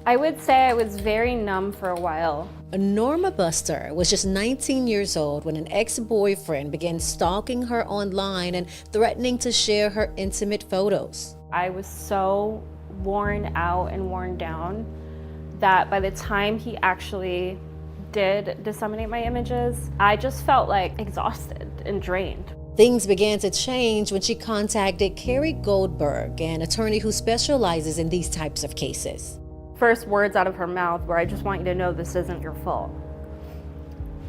I would say I was very numb for a while. Norma Buster was just 19 years old when an ex-boyfriend began stalking her online and threatening to share her intimate photos. I was so worn out and worn down that by the time he actually did disseminate my images, I just felt like exhausted and drained. Things began to change when she contacted Carrie Goldberg, an attorney who specializes in these types of cases. First words out of her mouth were, "I just want you to know this isn't your fault."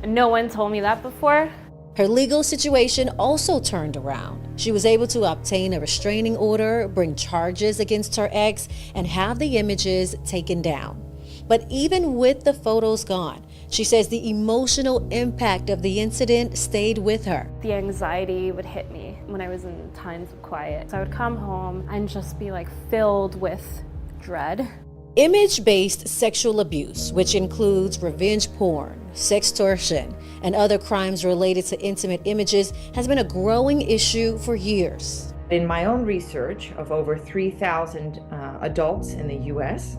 And no one told me that before. Her legal situation also turned around. She was able to obtain a restraining order, bring charges against her ex, and have the images taken down. But even with the photos gone, she says the emotional impact of the incident stayed with her. The anxiety would hit me when I was in times of quiet. So I would come home and just be like filled with dread. Image-based sexual abuse, which includes revenge porn, sextortion, and other crimes related to intimate images, has been a growing issue for years. In my own research of over 3,000 adults in the U.S.,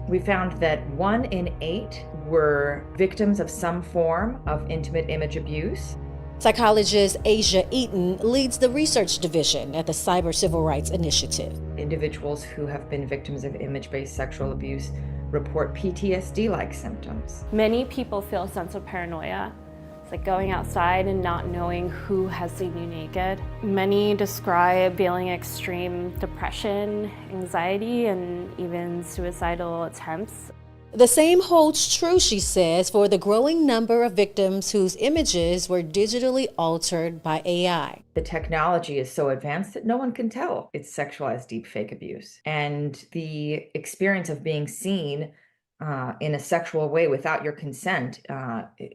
we found that 1 in 8 were victims of some form of intimate image abuse. Psychologist Asia Eaton leads the research division at the Cyber Civil Rights Initiative. Individuals who have been victims of image-based sexual abuse report PTSD-like symptoms. Many people feel a sense of paranoia. It's like going outside and not knowing who has seen you naked. Many describe feeling extreme depression, anxiety, and even suicidal attempts. The same holds true, she says, for the growing number of victims whose images were digitally altered by AI. The technology is so advanced that no one can tell it's sexualized deepfake abuse. And the experience of being seen in a sexual way without your consent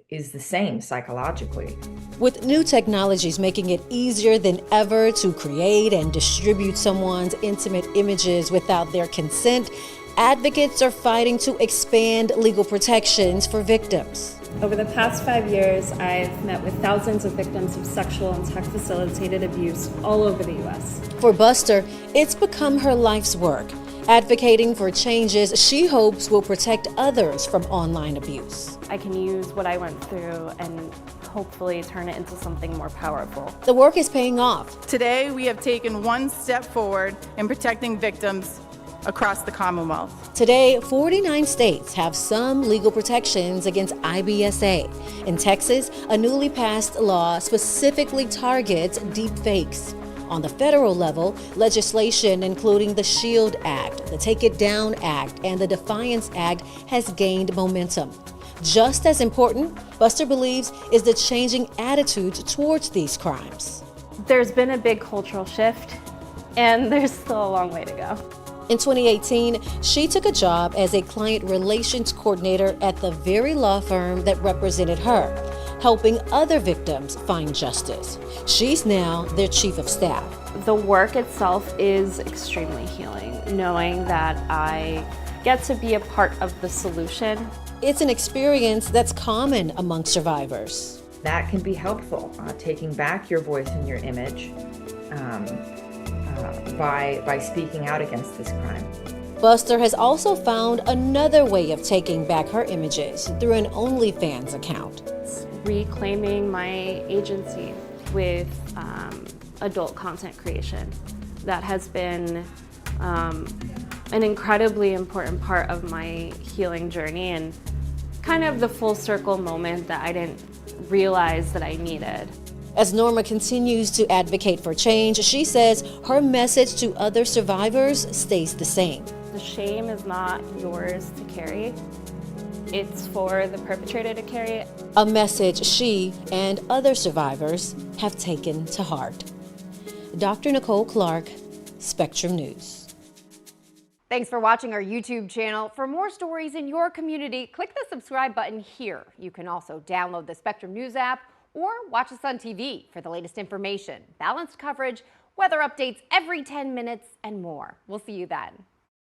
is the same psychologically. With new technologies making it easier than ever to create and distribute someone's intimate images without their consent, advocates are fighting to expand legal protections for victims. Over the past 5 years, I've met with thousands of victims of sexual and tech-facilitated abuse all over the U.S. For Buster, it's become her life's work, advocating for changes she hopes will protect others from online abuse. I can use what I went through and hopefully turn it into something more powerful. The work is paying off. Today, we have taken one step forward in protecting victims across the Commonwealth. Today, 49 states have some legal protections against IBSA. In Texas, a newly passed law specifically targets deepfakes. On the federal level, legislation including the SHIELD Act, the Take It Down Act, and the Defiance Act has gained momentum. Just as important, Buster believes, is the changing attitude towards these crimes. There's been a big cultural shift, and there's still a long way to go. In 2018, she took a job as a client relations coordinator at the very law firm that represented her, helping other victims find justice. She's now their chief of staff. The work itself is extremely healing, knowing that I get to be a part of the solution. It's an experience that's common among survivors. That can be helpful, taking back your voice and your image by speaking out against this crime. Buster has also found another way of taking back her images through an OnlyFans account. It's reclaiming my agency with adult content creation. That has been an incredibly important part of my healing journey and kind of the full circle moment that I didn't realize that I needed. As Norma continues to advocate for change, she says her message to other survivors stays the same. The shame is not yours to carry. It's for the perpetrator to carry. A message she and other survivors have taken to heart. Dr. Nicole Clark, Spectrum News. Thanks for watching our YouTube channel. For more stories in your community, click the subscribe button here. You can also download the Spectrum News app or watch us on TV for the latest information, balanced coverage, weather updates every 10 minutes, and more. We'll see you then.